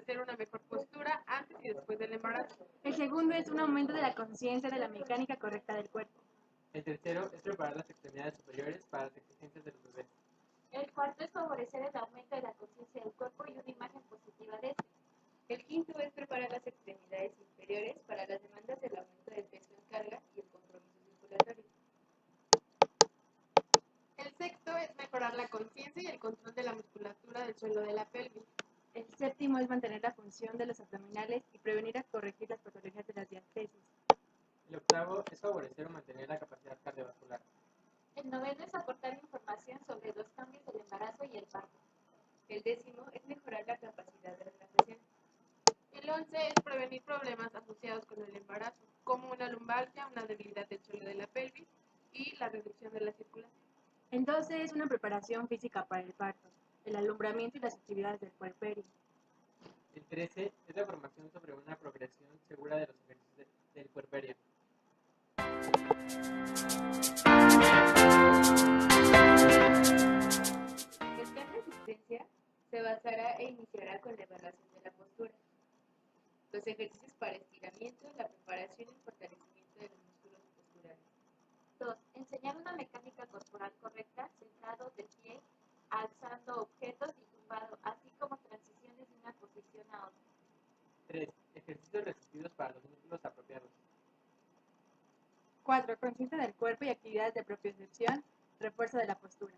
favorecer una mejor postura antes y después del embarazo. El segundo es un aumento de la conciencia de la mecánica correcta del cuerpo. El tercero es preparar las extremidades superiores para las exigencias de los bebés. El cuarto es favorecer el aumento de la conciencia del cuerpo y una imagen positiva de este. El quinto es preparar las extremidades inferiores para las demandas del aumento del peso en carga y el compromiso circulatorio. El sexto es mejorar la conciencia y el control de la musculatura del suelo de la pelvis. El séptimo es mantener la función de los abdominales y prevenir a corregir las patologías de las diastasis. El octavo es favorecer o mantener la capacidad cardiovascular. El noveno es aportar información sobre los cambios del embarazo y el parto. El décimo es mejorar la capacidad de relajación. El 11 es prevenir problemas asociados con el embarazo, como una lumbalgia, una debilidad del suelo de la pelvis y la reducción de la circulación. El 12 es una preparación física para el parto, el alumbramiento y las actividades del puerperio. El 13 es la formación sobre una progresión segura de los ejercicios del puerperio. El plan de asistencia se basará e iniciará con la evaluación de la postura, los ejercicios para estiramiento, la preparación y el fortalecimiento de los músculos posturales. 2. Enseñar una mecánica corporal correcta, sentado de pie, alzando objetos y tumbado, así como transiciones de una posición a otra. 3. Ejercicios resistidos para los músculos apropiados. 4. Conciencia del cuerpo y actividades de propiocepción, refuerzo de la postura.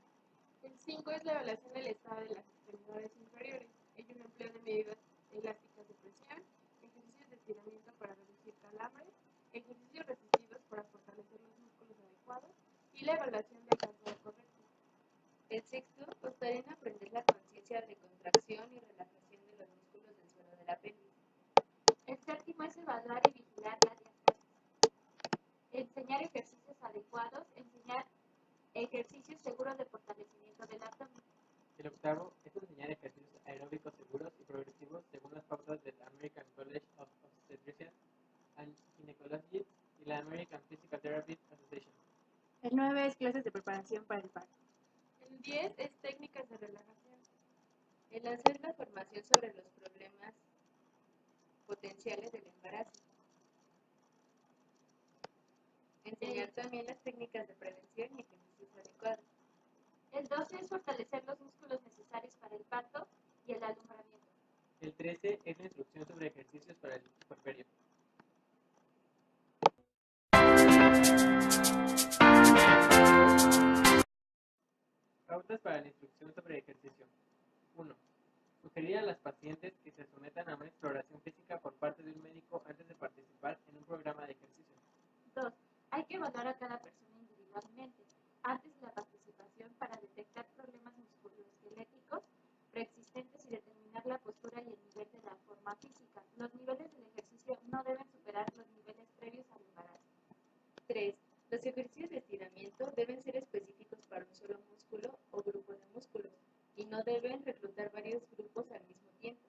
El 5 es la evaluación del estado de las extremidades inferiores. Ello un empleo de medidas elásticas de presión, ejercicios de estiramiento para reducir calambres, ejercicios resistidos para fortalecer los músculos adecuados y la evaluación del calzado correcto. El sexto constará en aprender la conciencia de contracción y relajación de los músculos del suelo de la pelvis. El séptimo es evaluar y vigilar la diastasis. Enseñar ejercicios adecuados, enseñar ejercicios seguros de fortalecimiento del abdomen. El octavo es enseñar ejercicios aeróbicos seguros y progresivos según las pautas del American College of Obstetrician and Gynecology y la American Physical Therapy Association. El 9 es clases de preparación para el parto. El 10 es técnicas de relajación. El hacer la formación sobre los problemas potenciales del embarazo. Enseñar también las técnicas de prevención y ejercicios adecuados. El 12 es fortalecer los músculos necesarios para el parto y el alumbramiento. El 13 es la instrucción sobre ejercicios para el puerperio. Pautas para la instrucción sobre ejercicio. 1. Sugerir a las pacientes que se sometan a una exploración física por parte de un médico antes de participar en un programa de ejercicio. 2. Hay que evaluar a cada persona individualmente antes de la participación para detectar problemas musculoesqueléticos preexistentes y determinar la postura y el nivel de la forma física. Los niveles del ejercicio no deben superar los niveles previos al embarazo. 3. Los ejercicios de estiramiento deben ser específicos para un solo músculo o grupo de músculos y no deben reclutar varios grupos al mismo tiempo.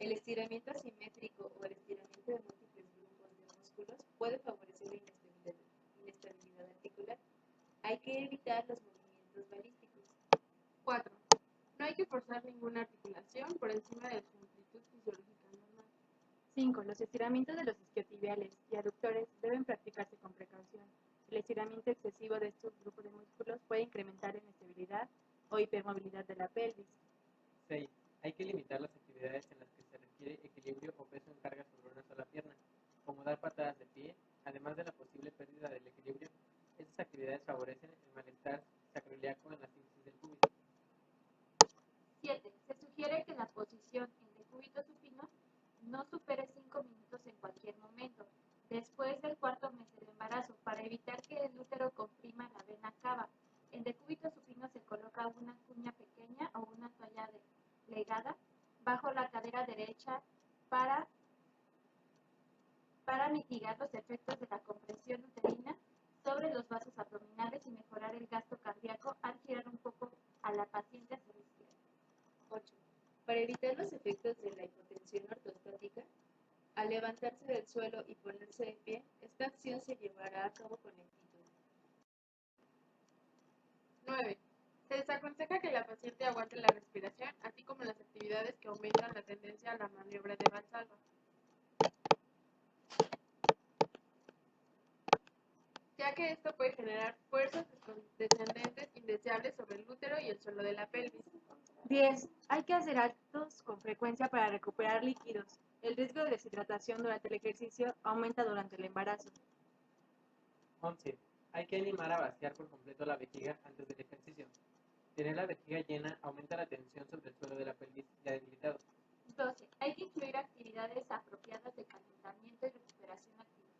El estiramiento asimétrico o el estiramiento de múltiples grupos de músculos puede favorecer la inestabilidad articular. Hay que evitar los movimientos balísticos. 4. No hay que forzar ninguna articulación por encima de su amplitud fisiológica normal. 5. Los estiramientos de los isquiotibiales y aductores deben practicarse con precaución. El estiramiento excesivo de estos grupos de músculos puede incrementar la inestabilidad o hipermovilidad de la pelvis. 6. Hay que limitar las actividades en las que se requiere equilibrio o peso en carga sobre una sola pierna, como dar patadas de pie, además de la posible pérdida del equilibrio. Estas actividades favorecen el malestar sacroiliaco en la síntesis del cúbito. 7. Se sugiere que la posición en decúbito supino no supere 5 minutos en cualquier momento, después del cuarto mes del embarazo, para evitar que el útero comprima la vena cava. En decúbito supino se coloca una cuña pequeña o una toalla plegada bajo la cadera derecha para mitigar los efectos de la compresión uterina sobre los vasos abdominales y mejorar el gasto cardíaco al girar un poco a la paciente hacia la izquierda. 8. Para evitar los efectos de la hipotensión ortostática, al levantarse del suelo y ponerse de pie, esta acción se llevará a cabo con lentitud. 9. Se desaconseja que la paciente aguante la respiración, así como las actividades que aumentan la tendencia a la maniobra generar fuerzas descendentes indeseables sobre el útero y el suelo de la pelvis. 10. Hay que hacer actos con frecuencia para recuperar líquidos. El riesgo de deshidratación durante el ejercicio aumenta durante el embarazo. 11. Hay que animar a vaciar por completo la vejiga antes del ejercicio. Tener la vejiga llena aumenta la tensión sobre el suelo de la pelvis ya debilitado. 12. Hay que incluir actividades apropiadas de calentamiento y recuperación activa.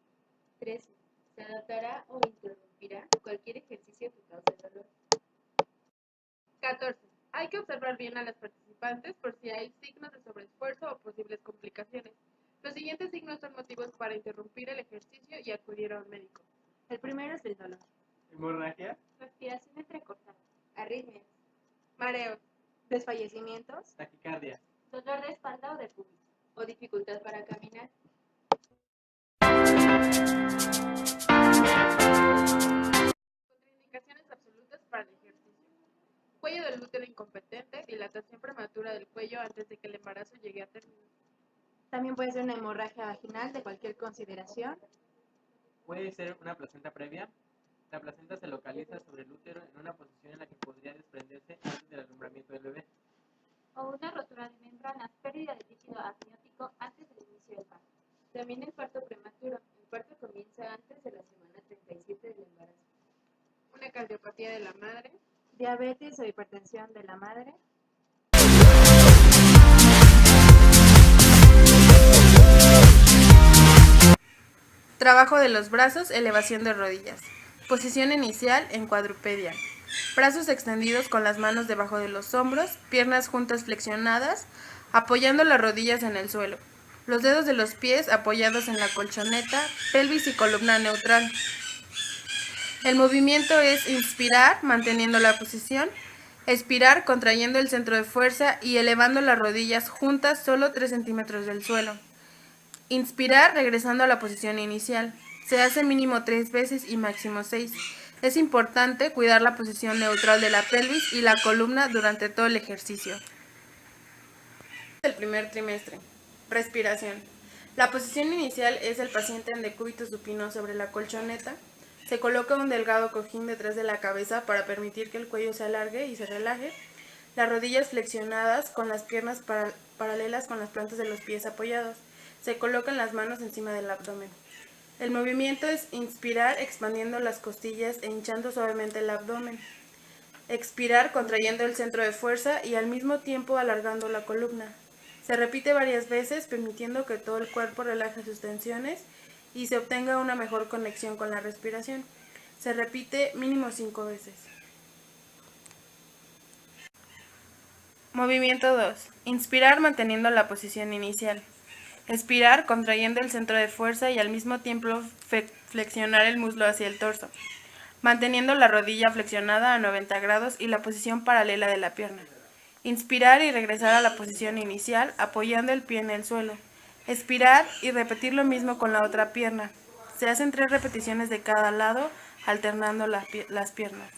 13. Se adaptará o interrumpirá cualquier ejercicio que cause dolor. 14. Hay que observar bien a las participantes por si hay signos de sobreesfuerzo o posibles complicaciones. Los siguientes signos son motivos para interrumpir el ejercicio y acudir a un médico. El primero es el dolor. Hemorragia, Respiración entrecortada. Arritmias. Mareos, Desfallecimientos. taquicardia, Dolor de espalda o de pubis. O dificultad para caminar. contraindicaciones absolutas para el ejercicio. Cuello del útero incompetente, dilatación prematura del cuello antes de que el embarazo llegue a término. También puede ser una hemorragia vaginal de cualquier consideración. puede ser una placenta previa. La placenta se localiza sobre el útero en una posición en la que podría desprenderse antes del alumbramiento del bebé. O una rotura de membranas, pérdida de líquido amniótico antes del inicio del parto. También el parto prematuro. El parto comienza antes de la semana 37 del embarazo. Una cardiopatía de la madre. Diabetes o hipertensión de la madre. Trabajo de los brazos, elevación de rodillas. Posición inicial en cuadrupedia. Brazos extendidos con las manos debajo de los hombros, piernas juntas flexionadas, apoyando las rodillas en el suelo. Los dedos de los pies apoyados en la colchoneta, pelvis y columna neutral. El movimiento es inspirar, manteniendo la posición, expirar, contrayendo el centro de fuerza y elevando las rodillas juntas solo 3 centímetros del suelo. Inspirar, regresando a la posición inicial. Se hace mínimo 3 veces y máximo 6. Es importante cuidar la posición neutral de la pelvis y la columna durante todo el ejercicio. El primer trimestre. Respiración. La posición inicial es el paciente en decúbito supino sobre la colchoneta. Se coloca un delgado cojín detrás de la cabeza para permitir que el cuello se alargue y se relaje. Las rodillas flexionadas con las piernas paralelas con las plantas de los pies apoyados. Se colocan las manos encima del abdomen. El movimiento es inspirar expandiendo las costillas e hinchando suavemente el abdomen. Expirar contrayendo el centro de fuerza y al mismo tiempo alargando la columna. Se repite varias veces permitiendo que todo el cuerpo relaje sus tensiones y se obtenga una mejor conexión con la respiración. Se repite mínimo 5 veces. Movimiento 2. Inspirar manteniendo la posición inicial. Expirar contrayendo el centro de fuerza y al mismo tiempo flexionar el muslo hacia el torso, manteniendo la rodilla flexionada a 90 grados y la posición paralela de la pierna. Inspirar y regresar a la posición inicial apoyando el pie en el suelo. Expirar y repetir lo mismo con la otra pierna. Se hacen 3 repeticiones de cada lado alternando las piernas.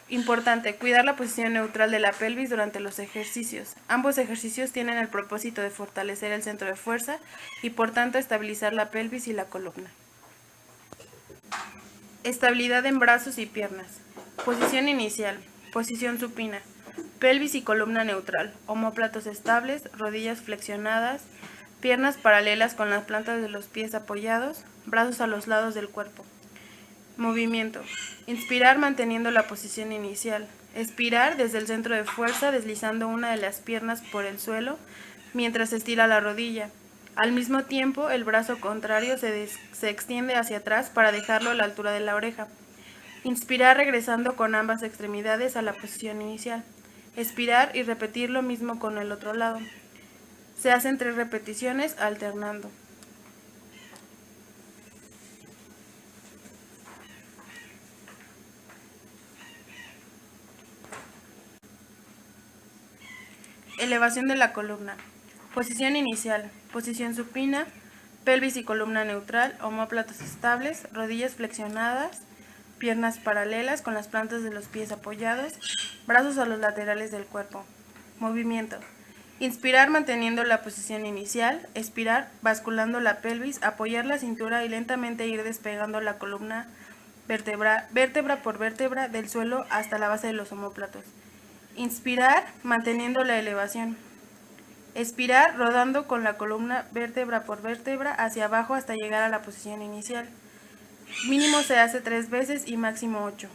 Importante, cuidar la posición neutral de la pelvis durante los ejercicios. Ambos ejercicios tienen el propósito de fortalecer el centro de fuerza y por tanto estabilizar la pelvis y la columna. Estabilidad en brazos y piernas. Posición inicial. Posición supina. Pelvis y columna neutral. Omóplatos estables, rodillas flexionadas, piernas paralelas con las plantas de los pies apoyados, brazos a los lados del cuerpo. Movimiento. Inspirar manteniendo la posición inicial. Expirar desde el centro de fuerza deslizando una de las piernas por el suelo mientras se estira la rodilla. Al mismo tiempo, el brazo contrario se extiende hacia atrás para dejarlo a la altura de la oreja. Inspirar regresando con ambas extremidades a la posición inicial. Expirar y repetir lo mismo con el otro lado. Se hacen 3 repeticiones alternando. Elevación de la columna. Posición inicial. Posición supina. Pelvis y columna neutral. Omóplatos estables. Rodillas flexionadas. Piernas paralelas con las plantas de los pies apoyados. Brazos a los laterales del cuerpo. Movimiento. Inspirar manteniendo la posición inicial. Expirar basculando la pelvis. Apoyar la cintura y lentamente ir despegando la columna vértebra por vértebra del suelo hasta la base de los omóplatos. Inspirar manteniendo la elevación. Expirar rodando con la columna vértebra por vértebra hacia abajo hasta llegar a la posición inicial. Mínimo se hace 3 veces y máximo 8.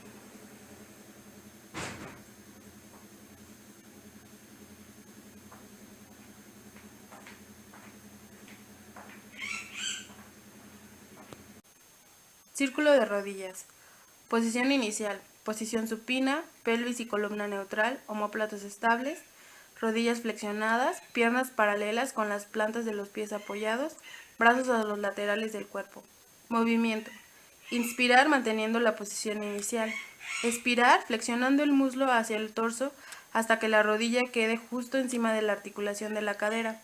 Círculo de rodillas. Posición inicial. Posición supina, pelvis y columna neutral, omóplatos estables, rodillas flexionadas, piernas paralelas con las plantas de los pies apoyados, brazos a los laterales del cuerpo. Movimiento. Inspirar manteniendo la posición inicial. Expirar flexionando el muslo hacia el torso hasta que la rodilla quede justo encima de la articulación de la cadera.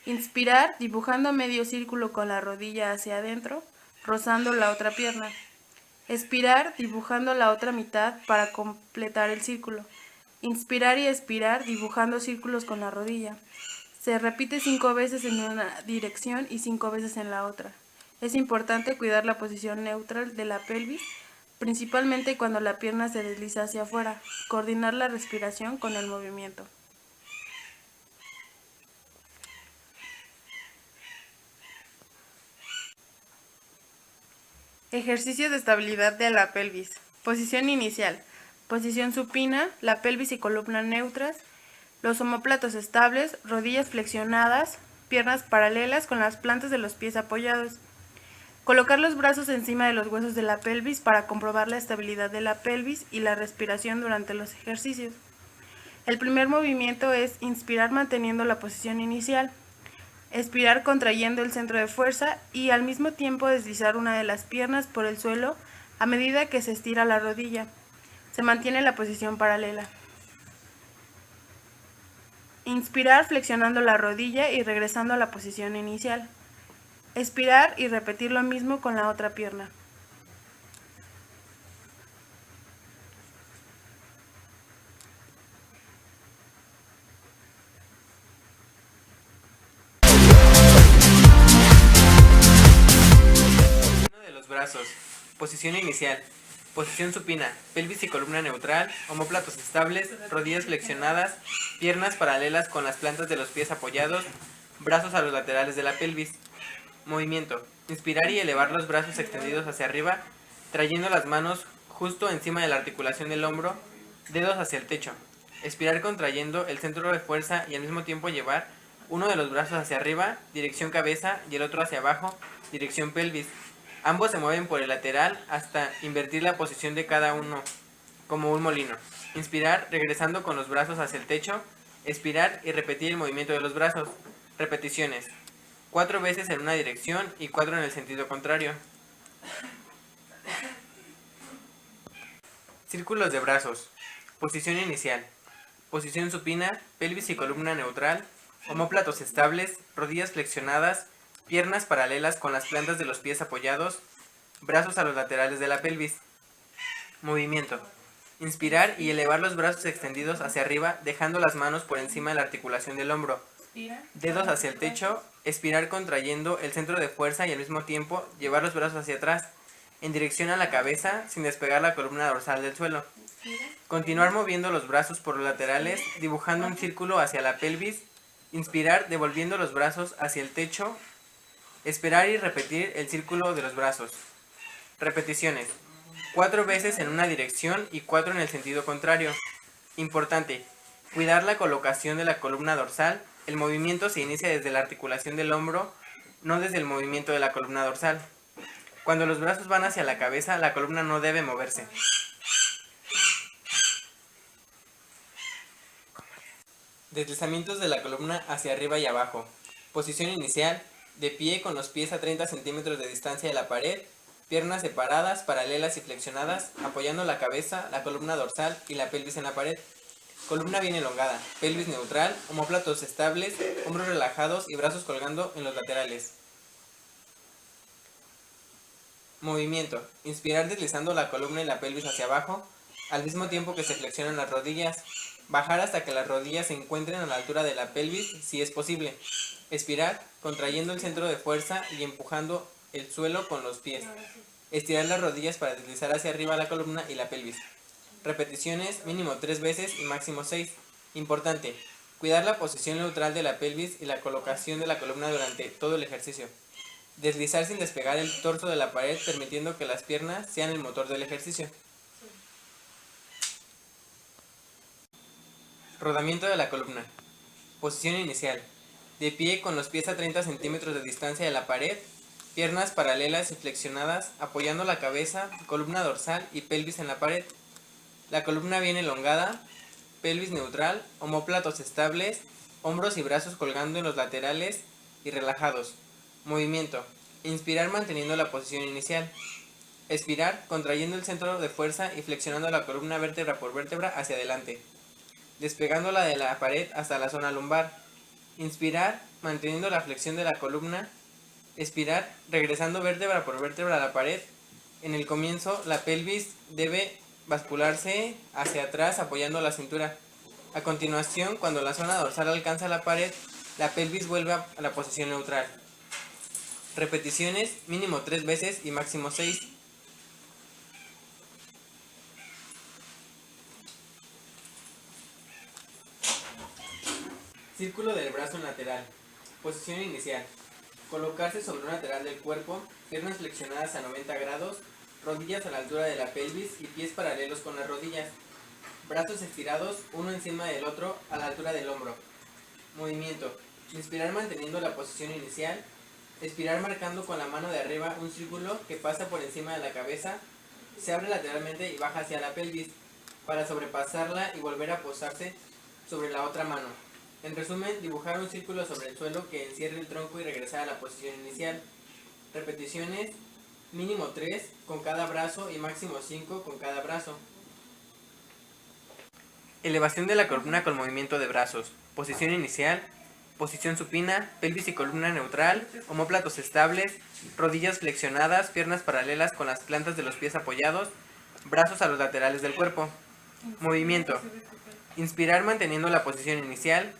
Inspirar dibujando medio círculo con la rodilla hacia adentro, rozando la otra pierna. Expirar dibujando la otra mitad para completar el círculo. Inspirar y expirar dibujando círculos con la rodilla. Se repite 5 veces en una dirección y 5 veces en la otra. Es importante cuidar la posición neutral de la pelvis, principalmente cuando la pierna se desliza hacia afuera. Coordinar la respiración con el movimiento. Ejercicios de estabilidad de la pelvis. Posición inicial. Posición supina, la pelvis y columna neutras, los omóplatos estables, rodillas flexionadas, piernas paralelas con las plantas de los pies apoyados. Colocar los brazos encima de los huesos de la pelvis para comprobar la estabilidad de la pelvis y la respiración durante los ejercicios. El primer movimiento es inspirar manteniendo la posición inicial. Expirar contrayendo el centro de fuerza y al mismo tiempo deslizar una de las piernas por el suelo a medida que se estira la rodilla. Se mantiene la posición paralela. Inspirar flexionando la rodilla y regresando a la posición inicial. Expirar y repetir lo mismo con la otra pierna. Brazos. Posición inicial. Posición supina, pelvis y columna neutral, omóplatos estables, rodillas flexionadas, piernas paralelas con las plantas de los pies apoyados, brazos a los laterales de la pelvis. Movimiento. Inspirar y elevar los brazos extendidos hacia arriba, trayendo las manos justo encima de la articulación del hombro, dedos hacia el techo. Expirar contrayendo el centro de fuerza y al mismo tiempo llevar uno de los brazos hacia arriba, dirección cabeza, y el otro hacia abajo, dirección pelvis. Ambos se mueven por el lateral hasta invertir la posición de cada uno, como un molino. Inspirar, regresando con los brazos hacia el techo. Expirar y repetir el movimiento de los brazos. Repeticiones. 4 veces en una dirección y 4 en el sentido contrario. Círculos de brazos. Posición inicial. Posición supina, pelvis y columna neutral, omóplatos estables, rodillas flexionadas, piernas paralelas con las plantas de los pies apoyados, brazos a los laterales de la pelvis. Movimiento. Inspirar y elevar los brazos extendidos hacia arriba, dejando las manos por encima de la articulación del hombro. Dedos hacia el techo. Expirar contrayendo el centro de fuerza y al mismo tiempo llevar los brazos hacia atrás, en dirección a la cabeza, sin despegar la columna dorsal del suelo. Continuar moviendo los brazos por los laterales, dibujando un círculo hacia la pelvis. Inspirar devolviendo los brazos hacia el techo. Esperar y repetir el círculo de los brazos. Repeticiones. 4 veces en una dirección y 4 en el sentido contrario. Importante. Cuidar la colocación de la columna dorsal. El movimiento se inicia desde la articulación del hombro, no desde el movimiento de la columna dorsal. Cuando los brazos van hacia la cabeza, la columna no debe moverse. Deslizamientos de la columna hacia arriba y abajo. Posición inicial. De pie con los pies a 30 centímetros de distancia de la pared, piernas separadas, paralelas y flexionadas, apoyando la cabeza, la columna dorsal y la pelvis en la pared. Columna bien elongada, pelvis neutral, omóplatos estables, hombros relajados y brazos colgando en los laterales. Movimiento. Inspirar deslizando la columna y la pelvis hacia abajo, al mismo tiempo que se flexionan las rodillas. Bajar hasta que las rodillas se encuentren a la altura de la pelvis, si es posible. Expirar, contrayendo el centro de fuerza y empujando el suelo con los pies. Estirar las rodillas para deslizar hacia arriba la columna y la pelvis. Repeticiones mínimo 3 veces y máximo 6. Importante, cuidar la posición neutral de la pelvis y la colocación de la columna durante todo el ejercicio. Deslizar sin despegar el torso de la pared, permitiendo que las piernas sean el motor del ejercicio. Rodamiento de la columna. Posición inicial. De pie con los pies a 30 centímetros de distancia de la pared, piernas paralelas y flexionadas, apoyando la cabeza, columna dorsal y pelvis en la pared. La columna bien elongada, pelvis neutral, omóplatos estables, hombros y brazos colgando en los laterales y relajados. Movimiento. Inspirar manteniendo la posición inicial. Expirar contrayendo el centro de fuerza y flexionando la columna vértebra por vértebra hacia adelante, despegándola de la pared hasta la zona lumbar. Inspirar manteniendo la flexión de la columna. Expirar regresando vértebra por vértebra a la pared. En el comienzo la pelvis debe bascularse hacia atrás apoyando la cintura. A continuación, cuando la zona dorsal alcanza la pared, la pelvis vuelve a la posición neutral. Repeticiones mínimo 3 veces y máximo 6. Círculo del brazo lateral. Posición inicial. Colocarse sobre un lateral del cuerpo, piernas flexionadas a 90 grados, rodillas a la altura de la pelvis y pies paralelos con las rodillas. Brazos estirados uno encima del otro a la altura del hombro. Movimiento. Inspirar manteniendo la posición inicial. Expirar marcando con la mano de arriba un círculo que pasa por encima de la cabeza, se abre lateralmente y baja hacia la pelvis, para sobrepasarla y volver a posarse sobre la otra mano. En resumen, dibujar un círculo sobre el suelo que encierre el tronco y regresar a la posición inicial. Repeticiones mínimo 3 con cada brazo y máximo 5 con cada brazo. Elevación de la columna con movimiento de brazos. Posición inicial. Posición supina, pelvis y columna neutral, omóplatos estables, rodillas flexionadas, piernas paralelas con las plantas de los pies apoyados, brazos a los laterales del cuerpo. Movimiento. Inspirar manteniendo la posición inicial.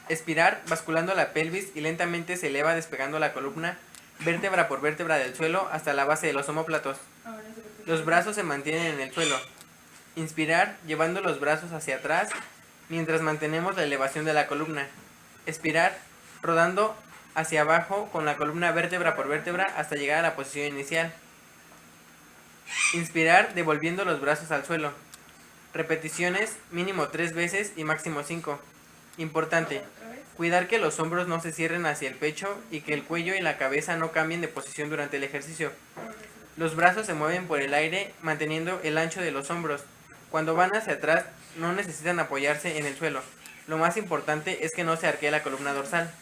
Expirar basculando la pelvis y lentamente se eleva despegando la columna vértebra por vértebra del suelo hasta la base de los omóplatos. Los brazos se mantienen en el suelo. Inspirar llevando los brazos hacia atrás mientras mantenemos la elevación de la columna. Expirar rodando hacia abajo con la columna vértebra por vértebra hasta llegar a la posición inicial. Inspirar devolviendo los brazos al suelo. Repeticiones mínimo 3 veces y máximo 5. Importante, cuidar que los hombros no se cierren hacia el pecho y que el cuello y la cabeza no cambien de posición durante el ejercicio. Los brazos se mueven por el aire manteniendo el ancho de los hombros. Cuando van hacia atrás no necesitan apoyarse en el suelo. Lo más importante es que no se arquee la columna dorsal.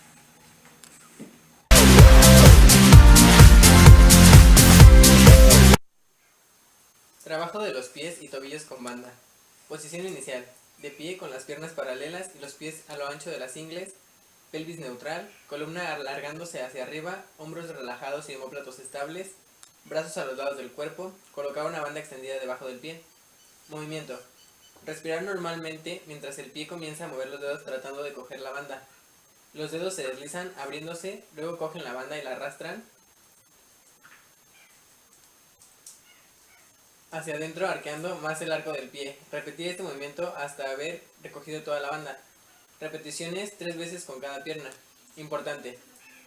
Trabajo de los pies y tobillos con banda. Posición inicial. De pie con las piernas paralelas y los pies a lo ancho de las ingles. Pelvis neutral. Columna alargándose hacia arriba. Hombros relajados y omóplatos estables. Brazos a los lados del cuerpo. Colocar una banda extendida debajo del pie. Movimiento. Respirar normalmente mientras el pie comienza a mover los dedos tratando de coger la banda. Los dedos se deslizan abriéndose, luego cogen la banda y la arrastran hacia adentro arqueando más el arco del pie. Repetir este movimiento hasta haber recogido toda la banda. Repeticiones 3 veces con cada pierna. Importante,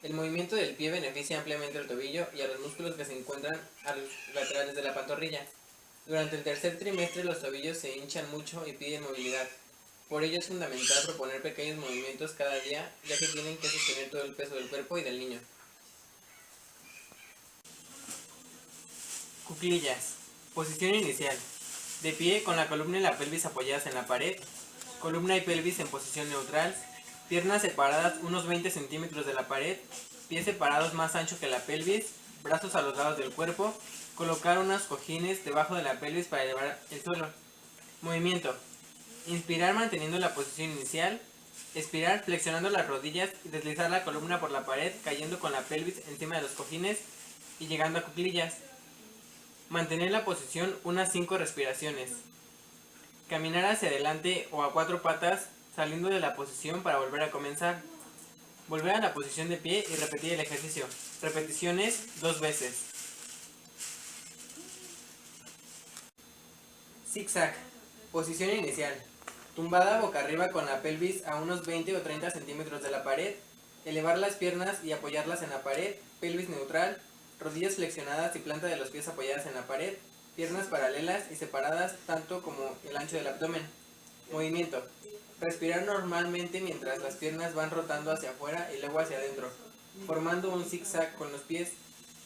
el movimiento del pie beneficia ampliamente al tobillo y a los músculos que se encuentran a los laterales de la pantorrilla. Durante el tercer trimestre los tobillos se hinchan mucho y piden movilidad. Por ello es fundamental proponer pequeños movimientos cada día, ya que tienen que sostener todo el peso del cuerpo y del niño. Cuclillas. Posición inicial. De pie con la columna y la pelvis apoyadas en la pared. Columna y pelvis en posición neutral. Piernas separadas unos 20 centímetros de la pared. Pies separados más ancho que la pelvis. Brazos a los lados del cuerpo. Colocar unos cojines debajo de la pelvis para elevar el suelo. Movimiento. Inspirar manteniendo la posición inicial. Expirar flexionando las rodillas y deslizar la columna por la pared cayendo con la pelvis encima de los cojines y llegando a cuclillas. Mantener la posición unas 5 respiraciones. Caminar hacia adelante o a 4 patas saliendo de la posición para volver a comenzar. Volver a la posición de pie y repetir el ejercicio. Repeticiones 2 veces. Zigzag. Posición inicial. Tumbada boca arriba con la pelvis a unos 20 o 30 centímetros de la pared. Elevar las piernas y apoyarlas en la pared. Pelvis neutral. Rodillas flexionadas y planta de los pies apoyadas en la pared. Piernas paralelas y separadas tanto como el ancho del abdomen. Movimiento. Respirar normalmente mientras las piernas van rotando hacia afuera y luego hacia adentro, formando un zigzag con los pies.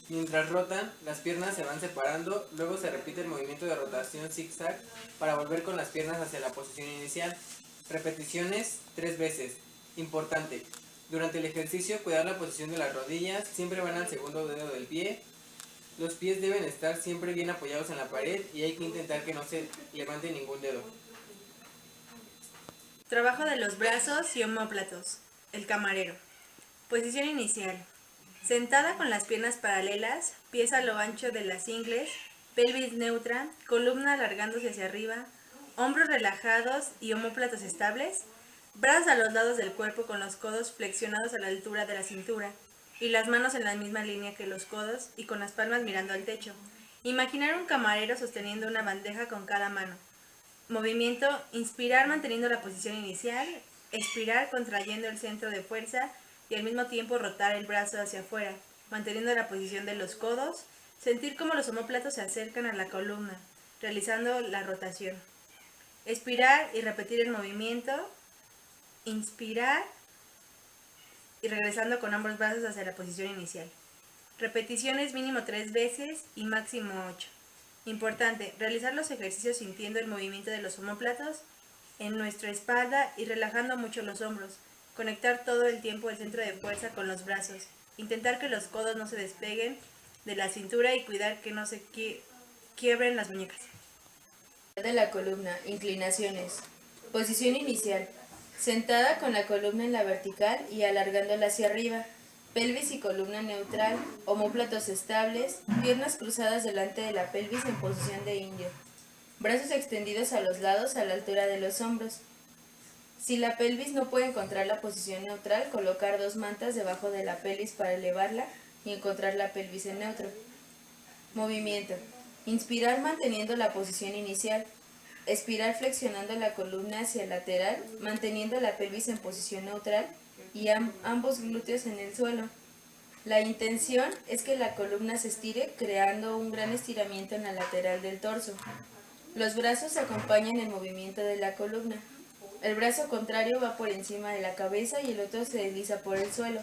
Mientras rotan, las piernas se van separando, luego se repite el movimiento de rotación zigzag para volver con las piernas hacia la posición inicial. Repeticiones 3 veces. Importante. Durante el ejercicio, cuidar la posición de las rodillas, siempre van al segundo dedo del pie. Los pies deben estar siempre bien apoyados en la pared y hay que intentar que no se levante ningún dedo. Trabajo de los brazos y omóplatos. El camarero. Posición inicial. Sentada con las piernas paralelas, pies a lo ancho de las ingles, pelvis neutra, columna alargándose hacia arriba, hombros relajados y omóplatos estables, brazos a los lados del cuerpo con los codos flexionados a la altura de la cintura y las manos en la misma línea que los codos y con las palmas mirando al techo. Imaginar un camarero sosteniendo una bandeja con cada mano. Movimiento, inspirar manteniendo la posición inicial, expirar contrayendo el centro de fuerza y al mismo tiempo rotar el brazo hacia afuera, manteniendo la posición de los codos, sentir cómo los omóplatos se acercan a la columna, realizando la rotación. Expirar y repetir el movimiento, inspirar y regresando con ambos brazos hacia la posición inicial. Repeticiones mínimo 3 veces y máximo 8. Importante, realizar los ejercicios sintiendo el movimiento de los omóplatos en nuestra espalda y relajando mucho los hombros. Conectar todo el tiempo el centro de fuerza con los brazos. Intentar que los codos no se despeguen de la cintura y cuidar que no se quiebren las muñecas. De la columna, inclinaciones. Posición inicial. Sentada con la columna en la vertical y alargándola hacia arriba. Pelvis y columna neutral, omóplatos estables, piernas cruzadas delante de la pelvis en posición de indio. Brazos extendidos a los lados a la altura de los hombros. Si la pelvis no puede encontrar la posición neutral, colocar 2 mantas debajo de la pelvis para elevarla y encontrar la pelvis en neutro. Movimiento. Inspirar manteniendo la posición inicial. Expirar flexionando la columna hacia el lateral, manteniendo la pelvis en posición neutral y ambos glúteos en el suelo. La intención es que la columna se estire, creando un gran estiramiento en la lateral del torso. Los brazos acompañan el movimiento de la columna. El brazo contrario va por encima de la cabeza y el otro se desliza por el suelo.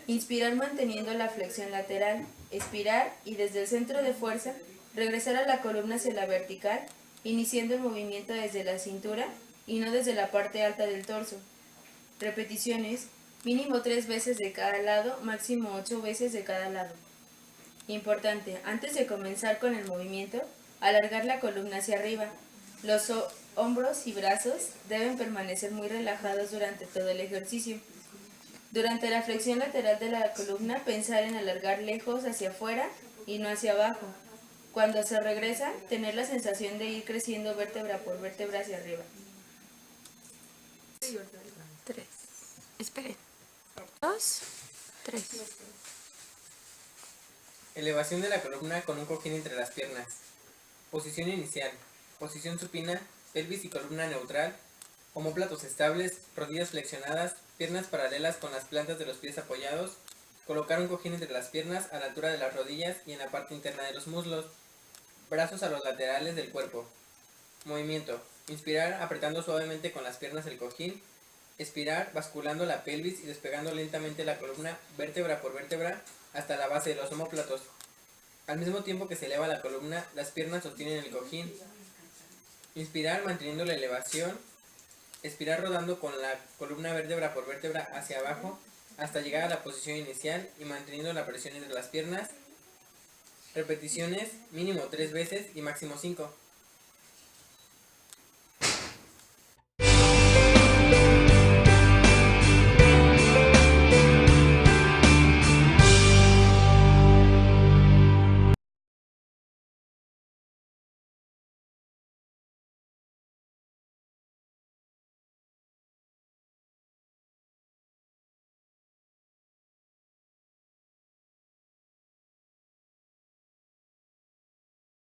Inspirar manteniendo la flexión lateral, expirar y desde el centro de fuerza regresar a la columna hacia la vertical, iniciando el movimiento desde la cintura y no desde la parte alta del torso. Repeticiones, mínimo 3 veces de cada lado, máximo 8 veces de cada lado. Importante, antes de comenzar con el movimiento, alargar la columna hacia arriba. Los hombros y brazos deben permanecer muy relajados durante todo el ejercicio. Durante la flexión lateral de la columna, pensar en alargar lejos hacia afuera y no hacia abajo. Cuando se regresa, tener la sensación de ir creciendo vértebra por vértebra hacia arriba. 3. Esperen. 2, 3. Elevación de la columna con un cojín entre las piernas. Posición inicial. Posición supina, pelvis y columna neutral. Omóplatos estables, rodillas flexionadas, piernas paralelas con las plantas de los pies apoyados. Colocar un cojín entre las piernas a la altura de las rodillas y en la parte interna de los muslos. Brazos a los laterales del cuerpo. Movimiento. Inspirar apretando suavemente con las piernas el cojín. Expirar basculando la pelvis y despegando lentamente la columna vértebra por vértebra hasta la base de los omóplatos. Al mismo tiempo que se eleva la columna, las piernas sostienen el cojín. Inspirar manteniendo la elevación. Expirar rodando con la columna vértebra por vértebra hacia abajo hasta llegar a la posición inicial y manteniendo la presión entre las piernas. Repeticiones mínimo 3 veces y máximo 5.